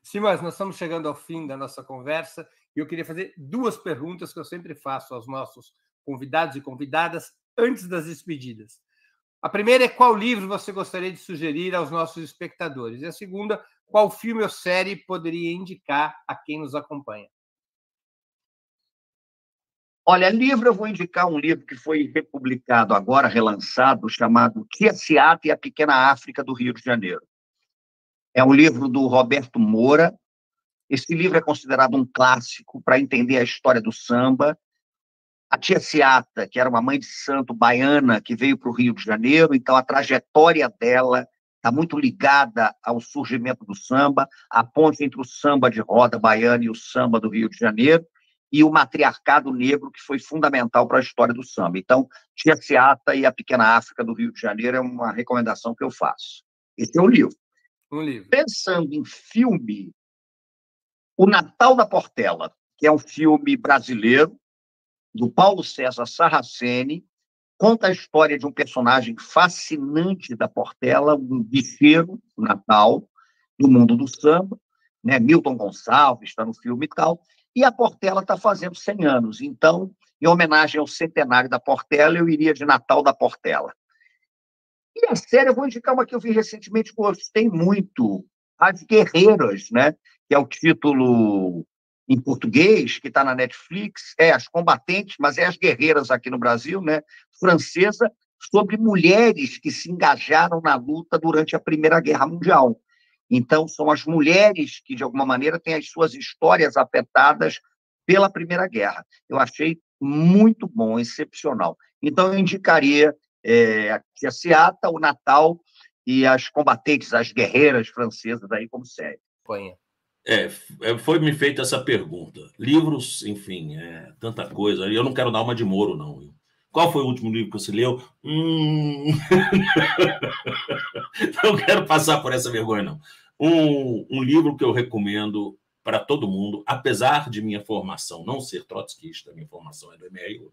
Simões, nós estamos chegando ao fim da nossa conversa e eu queria fazer duas perguntas que eu sempre faço aos nossos convidados e convidadas antes das despedidas. A primeira é qual livro você gostaria de sugerir aos nossos espectadores? E a segunda, qual filme ou série poderia indicar a quem nos acompanha? Olha, livro, eu vou indicar um livro que foi republicado agora, relançado, chamado Tia Seata e a Pequena África do Rio de Janeiro. É um livro do Roberto Moura. Esse livro é considerado um clássico para entender a história do samba. A Tia Seata, que era uma mãe de santo baiana que veio para o Rio de Janeiro, então a trajetória dela está muito ligada ao surgimento do samba, a ponte entre o samba de roda baiano e o samba do Rio de Janeiro, e o matriarcado negro, que foi fundamental para a história do samba. Então, Tia Seata e a Pequena África do Rio de Janeiro é uma recomendação que eu faço. Esse é o livro. Um livro. Pensando em filme, O Natal da Portela, que é um filme brasileiro, do Paulo César Sarraceni, conta a história de um personagem fascinante da Portela, um bicheiro, o Natal, do mundo do samba, né? Milton Gonçalves está no filme e tal, e a Portela está fazendo 100 anos. Então, em homenagem ao centenário da Portela, eu iria de Natal da Portela. E a série, eu vou indicar uma que eu vi recentemente, gostei muito, As Guerreiras, né? Que é o título em português, que está na Netflix, é As Combatentes, mas é As Guerreiras aqui no Brasil, né? Francesa, sobre mulheres que se engajaram na luta durante a Primeira Guerra Mundial. Então, são as mulheres que, de alguma maneira, têm as suas histórias afetadas pela Primeira Guerra. Eu achei muito bom, excepcional. Então, eu indicaria a Tia Seata, o Natal e As Combatentes, as Guerreiras francesas aí como série. Foi-me feita essa pergunta. Livros, enfim, tanta coisa. Eu não quero dar uma de Moro, não. Qual foi o último livro que você leu? Não quero passar por essa vergonha, não. Um livro que eu recomendo para todo mundo, apesar de minha formação não ser trotskista, minha formação é do MR8.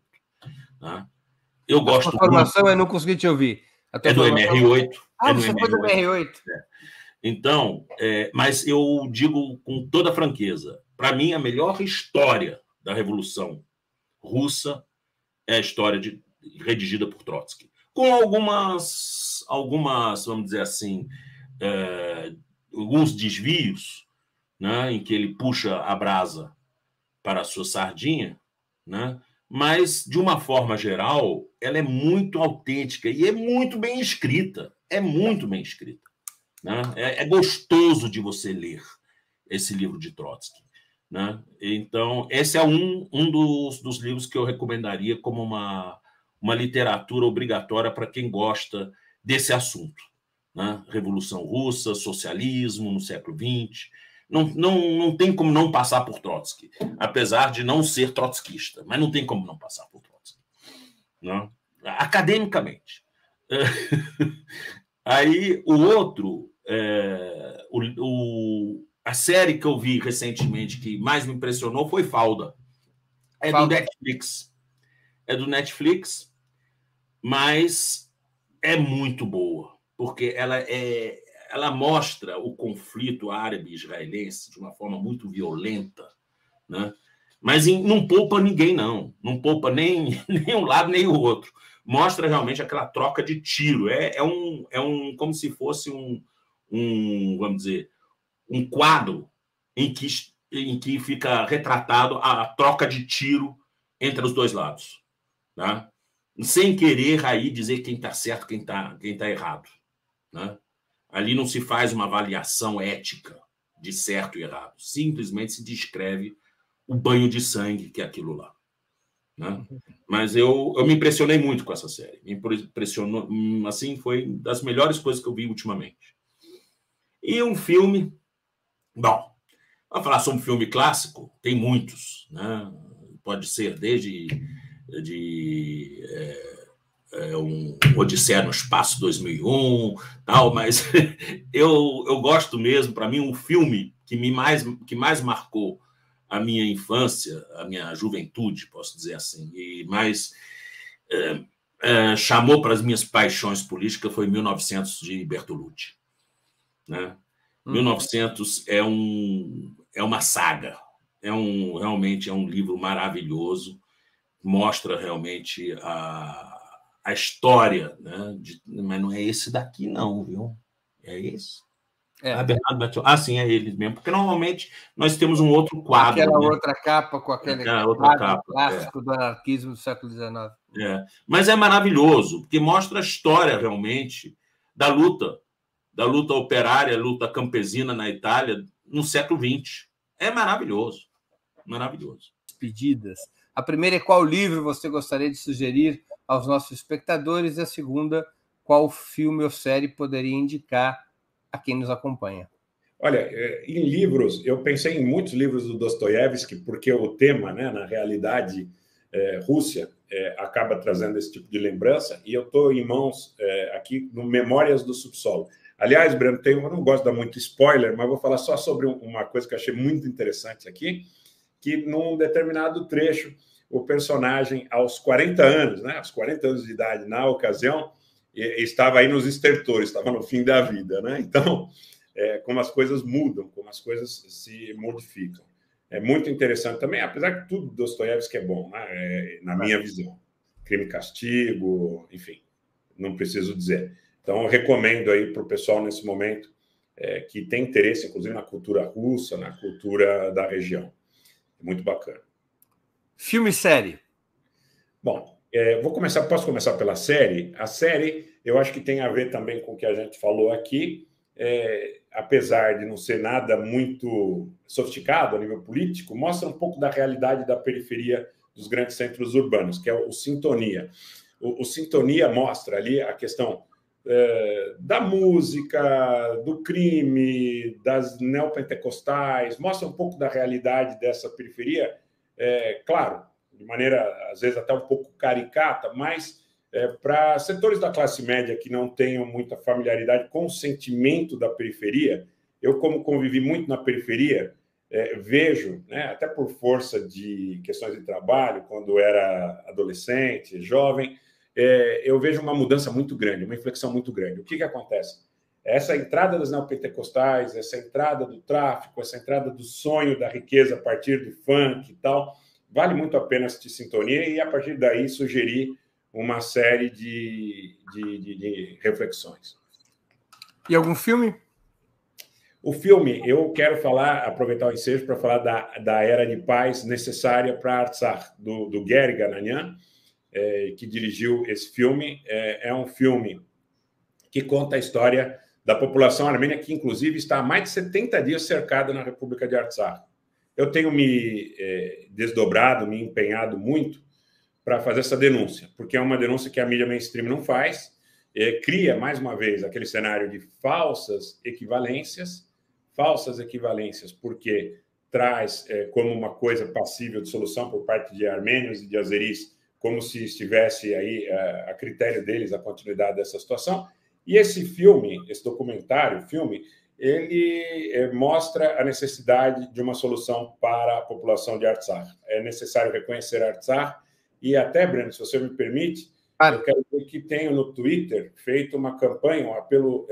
Tá? Eu gosto A formação muito... eu não consegui te ouvir. É do MR8. Você foi do MR8. Então, mas eu digo com toda franqueza, para mim a melhor história da Revolução Russa é a história redigida por Trotsky, com algumas, vamos dizer assim, alguns desvios, né, em que ele puxa a brasa para a sua sardinha, né, mas, de uma forma geral, ela é muito autêntica e é muito bem escrita. É muito bem escrita. Né? É gostoso de você ler esse livro de Trotsky. Né? Então, esse é um dos livros que eu recomendaria como uma literatura obrigatória para quem gosta desse assunto. Né? Revolução Russa, socialismo no século XX. Não tem como não passar por Trotsky, apesar de não ser trotskista, mas não tem como não passar por Trotsky. Né? Academicamente. Aí, o outro, a série que eu vi recentemente que mais me impressionou foi Falda. Do Netflix. É do Netflix, mas é muito boa, porque ela mostra o conflito árabe-israelense de uma forma muito violenta, né? Mas não poupa ninguém, não. Não poupa nem um lado nem o outro. Mostra realmente aquela troca de tiro. É como se fosse vamos dizer, um quadro em que fica retratado a troca de tiro entre os dois lados. Né? Sem querer aí dizer quem está certo, quem tá errado. Né? Ali não se faz uma avaliação ética de certo e errado. Simplesmente se descreve o banho de sangue que é aquilo lá. Né? Mas eu me impressionei muito com essa série. Me impressionou, assim, foi das melhores coisas que eu vi ultimamente. E um filme... Bom, vamos falar sobre um filme clássico? Tem muitos. Né? Pode ser desde um Odisseia no Espaço 2001, tal, mas eu gosto mesmo, para mim, um filme que mais marcou a minha infância, a minha juventude, posso dizer assim, e mais chamou para as minhas paixões políticas foi 1900 de Bertolucci. Né? 1900 é uma saga. Realmente é um livro maravilhoso. Mostra realmente a história, né? Mas não é esse daqui, não, viu? É esse? Bernardo Battioli. Sim, é ele mesmo. Porque normalmente nós temos um outro quadro. Aquela, né? outra capa, com aquele outra capa, clássico do anarquismo do século XIX. Mas é maravilhoso, porque mostra a história realmente da luta operária, luta campesina na Itália no século XX. É maravilhoso. Maravilhoso. Despedidas. A primeira é: qual livro você gostaria de sugerir aos nossos espectadores? E a segunda, qual filme ou série poderia indicar a quem nos acompanha? Olha, em livros, eu pensei em muitos livros do Dostoiévski, porque o tema, né, na realidade, Rússia, acaba trazendo esse tipo de lembrança, e eu estou em mãos aqui no Memórias do Subsolo. Aliás, Breno, eu não gosto de dar muito spoiler, mas vou falar só sobre uma coisa que eu achei muito interessante aqui, que num determinado trecho, o personagem, aos 40 anos, né, aos 40 anos de idade, na ocasião, estava aí nos estertores, estava no fim da vida, né? Então, como as coisas mudam, como as coisas se modificam. É muito interessante também, apesar que tudo Dostoiévski é bom, né? Na minha visão. Crime e Castigo, enfim, não preciso dizer. Então, eu recomendo aí para o pessoal nesse momento que tem interesse, inclusive, na cultura russa, na cultura da região. Muito bacana. Filme e série? Bom, posso começar pela série? A série, eu acho que tem a ver também com o que a gente falou aqui, apesar de não ser nada muito sofisticado a nível político, mostra um pouco da realidade da periferia dos grandes centros urbanos, que é o Sintonia. O Sintonia mostra ali a questão da música, do crime, das neopentecostais, mostra um pouco da realidade dessa periferia, claro, de maneira, às vezes, até um pouco caricata, mas para setores da classe média que não tenham muita familiaridade com o sentimento da periferia, eu, como convivi muito na periferia, vejo, né, até por força de questões de trabalho, quando era adolescente, jovem, eu vejo uma mudança muito grande, uma inflexão muito grande. O que acontece? Essa entrada das neopentecostais, essa entrada do tráfico, essa entrada do sonho da riqueza a partir do funk e tal, vale muito a pena assistir Sintonia e, a partir daí, sugerir uma série de reflexões. E algum filme? O filme, eu quero aproveitar o ensejo para falar da Era de Paz necessária para Artsakh, do Gary Gananian, que dirigiu esse filme. É um filme que conta a história da população armênia, que, inclusive, está há mais de 70 dias cercada na República de Artsakh. Eu tenho me desdobrado, me empenhado muito para fazer essa denúncia, porque é uma denúncia que a mídia mainstream não faz, cria, mais uma vez, aquele cenário de falsas equivalências, porque traz como uma coisa passível de solução por parte de armênios e de azeris, como se estivesse aí a critério deles a continuidade dessa situação. E esse filme, esse filme, ele mostra a necessidade de uma solução para a população de Artsakh. É necessário reconhecer Artsakh e até, Breno, se você me permite, eu quero dizer que tenho no Twitter feito uma campanha, um apelo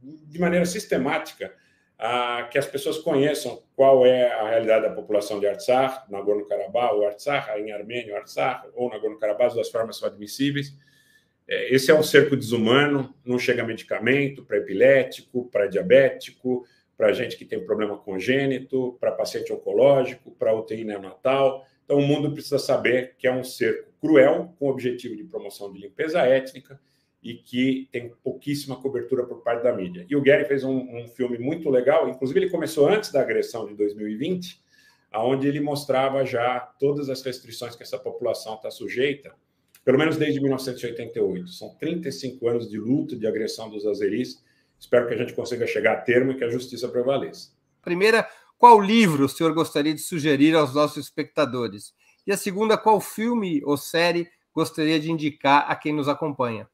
de maneira sistemática a que as pessoas conheçam qual é a realidade da população de Artsakh, Nagorno-Karabakh ou Artsakh, em Armênia, Artsakh, ou Nagorno-Karabakh, as duas formas são admissíveis. Esse é um cerco desumano, não chega medicamento para epilético, para diabético, para gente que tem problema congênito, para paciente oncológico, para UTI neonatal. Então, o mundo precisa saber que é um cerco cruel, com o objetivo de promoção de limpeza étnica e que tem pouquíssima cobertura por parte da mídia. E o Gary fez um filme muito legal, inclusive ele começou antes da agressão de 2020, onde ele mostrava já todas as restrições que essa população está sujeita, pelo menos desde 1988. São 35 anos de luta, de agressão dos azeris. Espero que a gente consiga chegar a termo e que a justiça prevaleça. Primeira, qual livro o senhor gostaria de sugerir aos nossos espectadores? E a segunda, qual filme ou série gostaria de indicar a quem nos acompanha?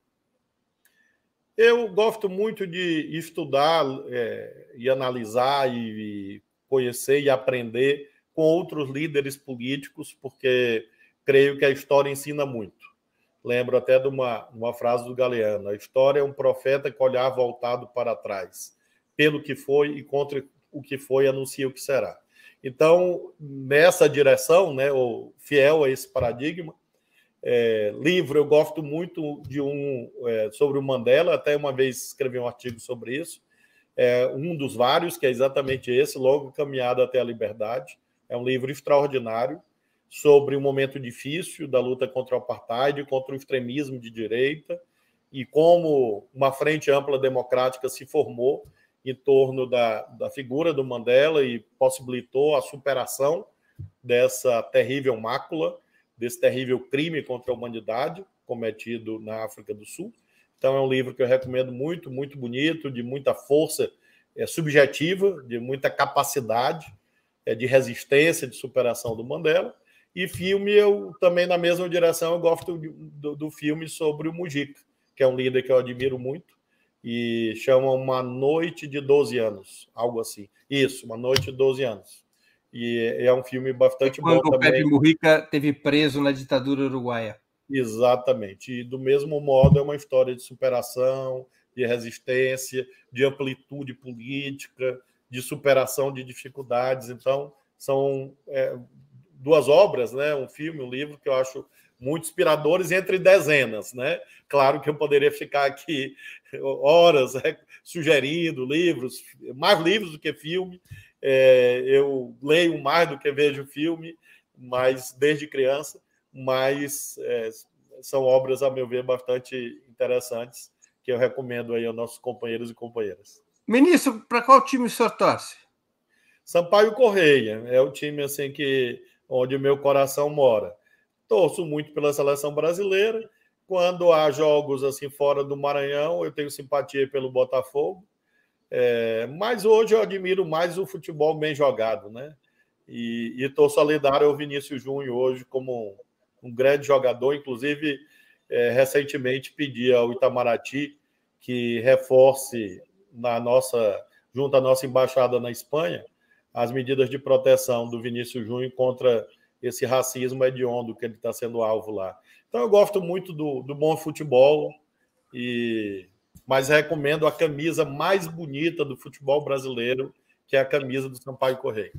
Eu gosto muito de estudar e analisar e conhecer e aprender com outros líderes políticos, porque creio que a história ensina muito. Lembro até de uma frase do Galeano: a história é um profeta com olhar voltado para trás. pelo que foi e contra o que foi, anuncia o que será. Então, nessa direção, né, fiel a esse paradigma, livro, eu gosto muito de sobre o Mandela, até uma vez escrevi um artigo sobre isso, um dos vários, que é exatamente esse, Longa Caminhada até a Liberdade. É um livro extraordinário sobre um momento difícil da luta contra o apartheid, contra o extremismo de direita, e como uma frente ampla democrática se formou em torno da figura do Mandela e possibilitou a superação dessa terrível mácula, desse terrível crime contra a humanidade cometido na África do Sul. Então, é um livro que eu recomendo muito, muito bonito, de muita força subjetiva, de muita capacidade de resistência, de superação do Mandela. E filme, eu também, na mesma direção, eu gosto do filme sobre o Mujica, que é um líder que eu admiro muito, e chama Uma Noite de 12 Anos, algo assim. Isso, Uma Noite de 12 Anos. E é um filme bastante bom também. Quando o Pepe Mujica esteve preso na ditadura uruguaia. Exatamente. E, do mesmo modo, é uma história de superação, de resistência, de amplitude política, de superação de dificuldades. Então, são duas obras, né? Um filme, um livro que eu acho muito inspiradores, entre dezenas, né? Claro que eu poderia ficar aqui horas sugerindo livros, mais livros do que filme. Eu leio mais do que vejo filme, mas desde criança, mas são obras, a meu ver, bastante interessantes, que eu recomendo aí aos nossos companheiros e companheiras. Ministro, para qual time o senhor torce? Sampaio Correia, é o time assim onde o meu coração mora. Torço muito pela seleção brasileira. Quando há jogos assim fora do Maranhão, eu tenho simpatia pelo Botafogo. Mas hoje eu admiro mais o futebol bem jogado, né? E estou solidário ao Vinícius Júnior hoje como um grande jogador. Inclusive, recentemente pedi ao Itamaraty que reforce junto à nossa embaixada na Espanha, as medidas de proteção do Vinícius Júnior contra esse racismo hediondo que ele está sendo alvo lá. Então, eu gosto muito do bom futebol, mas recomendo a camisa mais bonita do futebol brasileiro, que é a camisa do Sampaio Correia.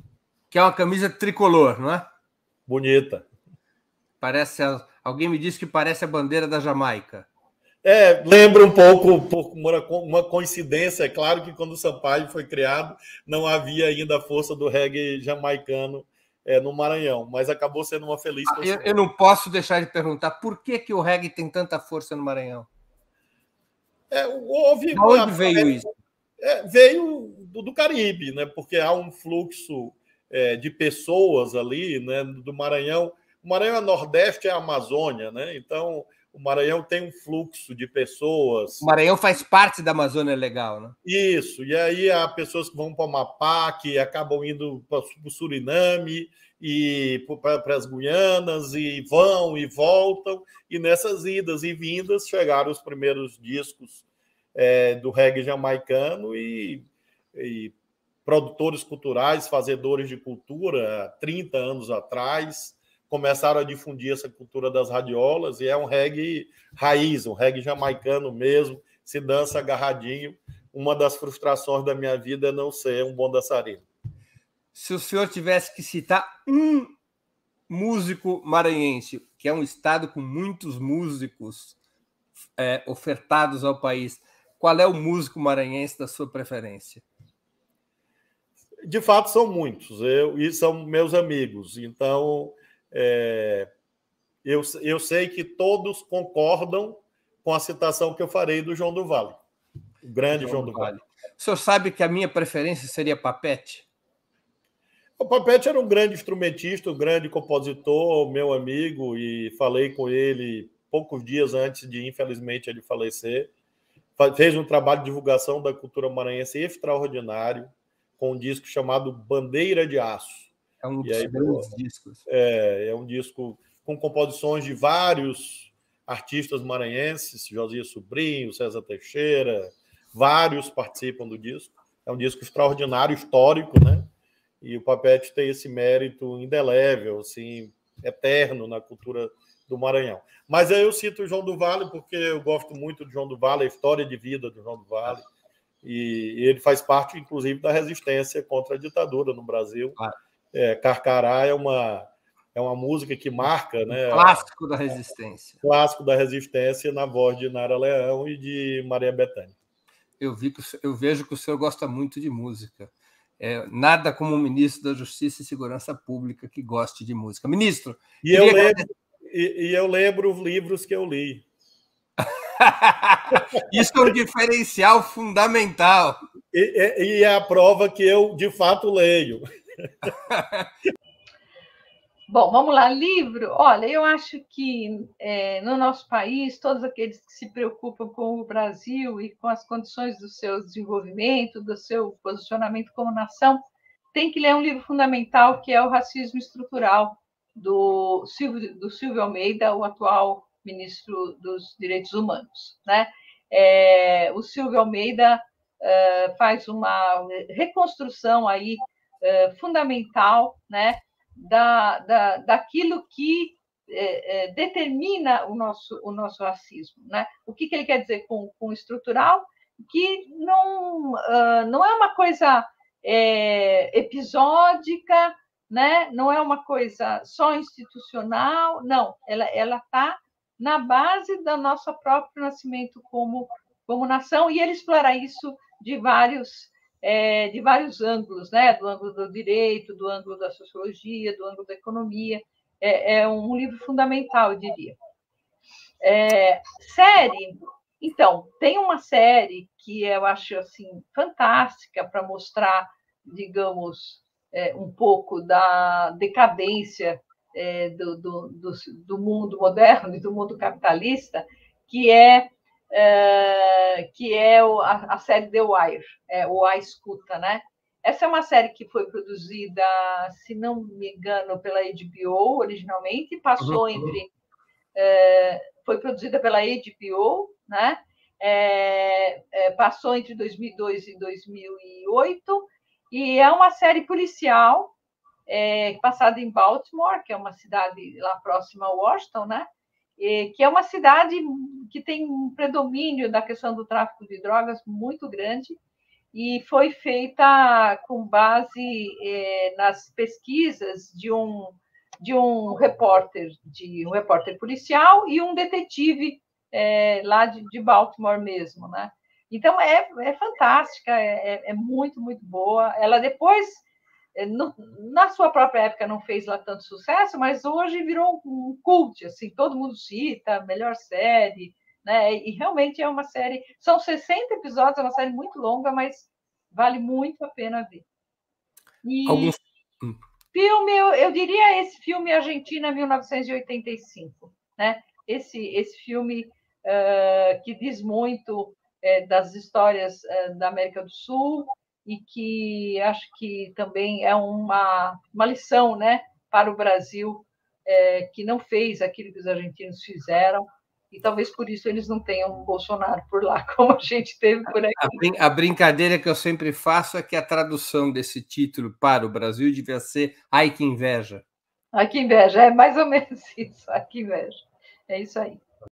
Que é uma camisa tricolor, não é? Bonita. Alguém me disse que parece a bandeira da Jamaica. Lembra um pouco, por uma coincidência. É claro que quando o Sampaio foi criado, não havia ainda a força do reggae jamaicano no Maranhão, mas acabou sendo uma feliz coincidência. Eu não posso deixar de perguntar por que o reggae tem tanta força no Maranhão? De onde veio isso? Veio do Caribe, né? Porque há um fluxo de pessoas ali, né? Do Maranhão. O Maranhão é Nordeste, é a Amazônia, né? Então, o Maranhão tem um fluxo de pessoas. O Maranhão faz parte da Amazônia Legal, né? Isso. E aí há pessoas que vão para o Amapá, que acabam indo para o Suriname e para as Guianas, e vão e voltam. E nessas idas e vindas chegaram os primeiros discos do reggae jamaicano e produtores culturais, fazedores de cultura, há 30 anos atrás, começaram a difundir essa cultura das radiolas, e é um reggae raiz, um reggae jamaicano mesmo, se dança agarradinho. Uma das frustrações da minha vida é não ser um bom dançarino. Se o senhor tivesse que citar um músico maranhense, que é um estado com muitos músicos ofertados ao país, qual é o músico maranhense da sua preferência? De fato, são muitos, e são meus amigos. Então, eu sei que todos concordam com a citação que eu farei do João do Vale, o grande João do Vale. O senhor sabe que a minha preferência seria Papete? O Papete era um grande instrumentista, um grande compositor, meu amigo, e falei com ele poucos dias antes de, infelizmente, ele falecer. Fez um trabalho de divulgação da cultura maranhense extraordinário, com um disco chamado Bandeira de Aço. É um dos grandes discos. É um disco com composições de vários artistas maranhenses, Josias Sobrinho, César Teixeira, vários participam do disco. É um disco extraordinário, histórico, né? E o Papete tem esse mérito indelével, assim, eterno na cultura do Maranhão. Mas aí eu cito o João do Vale, porque eu gosto muito do João do Vale, a história de vida do João do Vale. E ele faz parte, inclusive, da resistência contra a ditadura no Brasil. Claro. Carcará é uma música que marca, né, clássico da resistência. Clássico da resistência, na voz de Nara Leão e de Maria Bethânia. Eu vejo que o senhor gosta muito de música. Nada como um ministro da Justiça e Segurança Pública que goste de música. Ministro... eu lembro os livros que eu li. Isso é um diferencial fundamental. E é a prova que eu, de fato, leio. Bom, vamos lá, livro. Olha, eu acho que no nosso país, todos aqueles que se preocupam com o Brasil e com as condições do seu desenvolvimento, do seu posicionamento como nação, tem que ler um livro fundamental, que é O Racismo Estrutural, do Silvio Almeida, o atual ministro dos Direitos Humanos, né? O Silvio Almeida faz uma reconstrução aí fundamental, né, daquilo que determina o nosso racismo, né? O que ele quer dizer com estrutural? Que não é uma coisa episódica, né? Não é uma coisa só institucional, não. Ela está na base do nosso próprio nascimento como nação, e ele explora isso de vários ângulos, né? Do ângulo do direito, do ângulo da sociologia, do ângulo da economia. É um livro fundamental, eu diria. Série, então, tem uma série que eu acho assim fantástica para mostrar, digamos, um pouco da decadência do mundo moderno e do mundo capitalista, que é a série The Wire, o A Escuta, né? Essa é uma série que foi produzida, se não me engano, pela HBO originalmente, e passou foi produzida pela HBO, né? Passou entre 2002 e 2008, e é uma série policial passada em Baltimore, que é uma cidade lá próxima a Washington, né? Que é uma cidade que tem um predomínio da questão do tráfico de drogas muito grande, e foi feita com base nas pesquisas de um repórter policial e um detetive lá de Baltimore mesmo, né? Então é fantástica, é muito, muito boa. Ela depois, na sua própria época, não fez lá tanto sucesso, mas hoje virou um cult, assim, todo mundo cita, melhor série, né? E realmente é uma série, são 60 episódios, é uma série muito longa, mas vale muito a pena ver. E filme, eu diria esse filme Argentina 1985, né? Esse filme que diz muito das histórias da América do Sul, e que acho que também é uma lição, né, para o Brasil, que não fez aquilo que os argentinos fizeram, e talvez por isso eles não tenham um Bolsonaro por lá, como a gente teve por aqui. A brincadeira que eu sempre faço é que a tradução desse título para o Brasil devia ser Ai, que inveja. Ai, que inveja, é mais ou menos isso, ai, que inveja. É isso aí.